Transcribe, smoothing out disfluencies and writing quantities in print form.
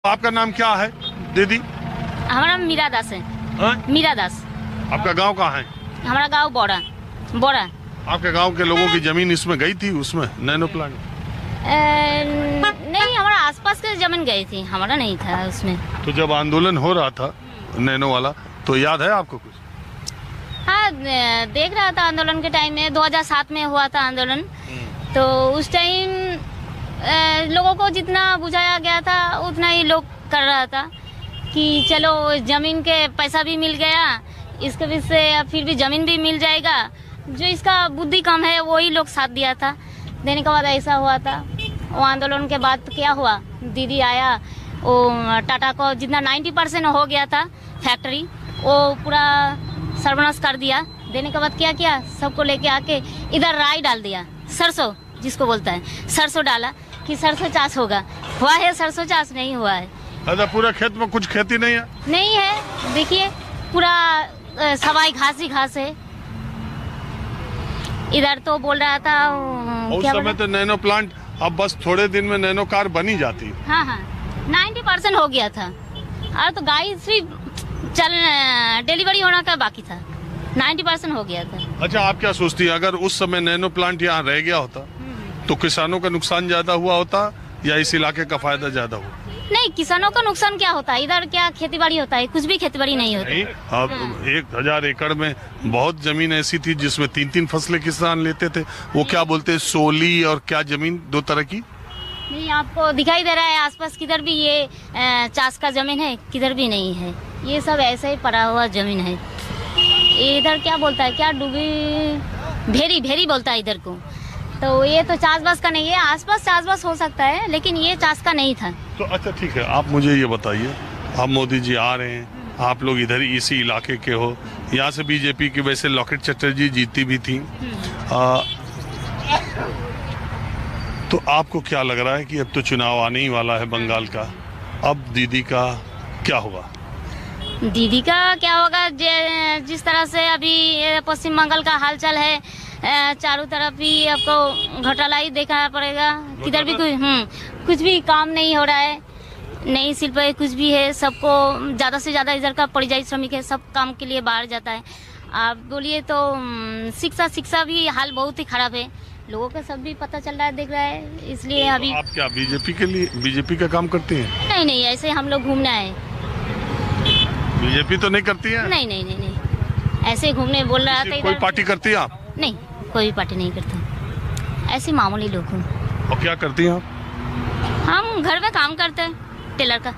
आपका नाम क्या है दीदी? हमारा नाम मीरा दास है। हाँ? मीरा दास। आपका गांव कहाँ है? हमारा गांव बोरा। बोरा। आपके गांव के लोगों की जमीन इसमें गई थी, उसमें नैनो प्लांट? नहीं, हमारा आसपास के जमीन गई थी, हमारा नहीं था उसमें। तो जब आंदोलन हो रहा था नैनो वाला, तो याद है आपको कुछ? हाँ, देख रहा था आंदोलन के टाइम में, 2007 में हुआ था आंदोलन। तो उस टाइम लोगों को जितना बुझाया गया था उतना ही लोग कर रहा था कि चलो जमीन के पैसा भी मिल गया, इसके वजह से फिर भी जमीन भी मिल जाएगा। जो इसका बुद्धि कम है वही लोग साथ दिया था। देने के बाद ऐसा हुआ था। वो आंदोलन के बाद तो क्या हुआ, दीदी आया, वो टाटा को जितना 90% हो गया था फैक्ट्री, वो पूरा सर्वनाश कर दिया। देने के बाद क्या किया, सबको लेके आके इधर राई डाल दिया, सरसों जिसको बोलता है, सरसों डाला कि सरसों चाष होगा। हुआ है सरसों चाष? नहीं हुआ है। अच्छा, पूरा खेत में कुछ खेती नहीं है? नहीं है, देखिए पूरा सवाई घास ही घास है। इधर तो बोल रहा था उस समय तो नैनो प्लांट, अब बस थोड़े दिन में नैनो कार बनी जाती। हाँ हाँ, 90% हो गया था। और तो गाय सिर्फ डिलीवरी होना का बाकी था, 90% हो गया था। अच्छा, आप क्या सोचती है, अगर उस समय नैनो प्लांट यहाँ रह गया होता तो किसानों का नुकसान ज्यादा हुआ होता या इस इलाके का फायदा ज्यादा हुआ? नहीं, किसानों का नुकसान क्या होता है, इधर क्या खेतीबाड़ी होता है? कुछ भी खेतीबाड़ी नहीं होती। नहीं, अब 1000 एकड़ में बहुत जमीन ऐसी थी जिसमें 3-3 फसलें किसान लेते थे। वो क्या बोलते हैं, सोली और क्या जमीन, दो तरह की। नहीं, आपको दिखाई दे रहा है आसपास किधर भी ये चाष का जमीन है? किधर भी नहीं है, ये सब ऐसे ही पड़ा हुआ जमीन है। इधर क्या बोलता है, क्या डूबी भेरी भेरी बोलता है इधर को। तो ये तो चाषबास का नहीं है, आसपास चाषबास हो सकता है लेकिन ये चाष का नहीं था। तो अच्छा ठीक है, आप मुझे ये बताइए, अब मोदी जी आ रहे हैं, आप लोग इधर इसी इलाके के हो, यहाँ से बीजेपी की वैसे लॉकेट चटर्जी जीती भी थी, तो आपको क्या लग रहा है कि अब तो चुनाव आने ही वाला है बंगाल का, अब दीदी का क्या होगा? दीदी का क्या होगा, जिस तरह से अभी पश्चिम बंगाल का हालचाल है, चारों तरफ ही आपको घोटाला ही देखना पड़ेगा। किधर भी कुछ भी काम नहीं हो रहा है, नई शिल्प है, कुछ भी है, सबको ज़्यादा से ज़्यादा इधर का परिযায়ী श्रमिक है, सब काम के लिए बाहर जाता है। आप बोलिए तो शिक्षा भी हाल बहुत ही खराब है, लोगों का सब भी पता चल रहा है, देख रहा है। इसलिए अभी आप क्या बीजेपी का काम करती हैं? नहीं नहीं, ऐसे हम लोग घूमना है। बीजेपी तो नहीं करती है? नहीं नहीं नहीं नहीं, ऐसे घूमने बोल रहा था। कोई पार्टी करती है आप? नहीं, कोई भी पार्टी नहीं करता, ऐसे मामूली लोग हूँ। और क्या करती हैं आप? हम घर में काम करते हैं, टेलर का।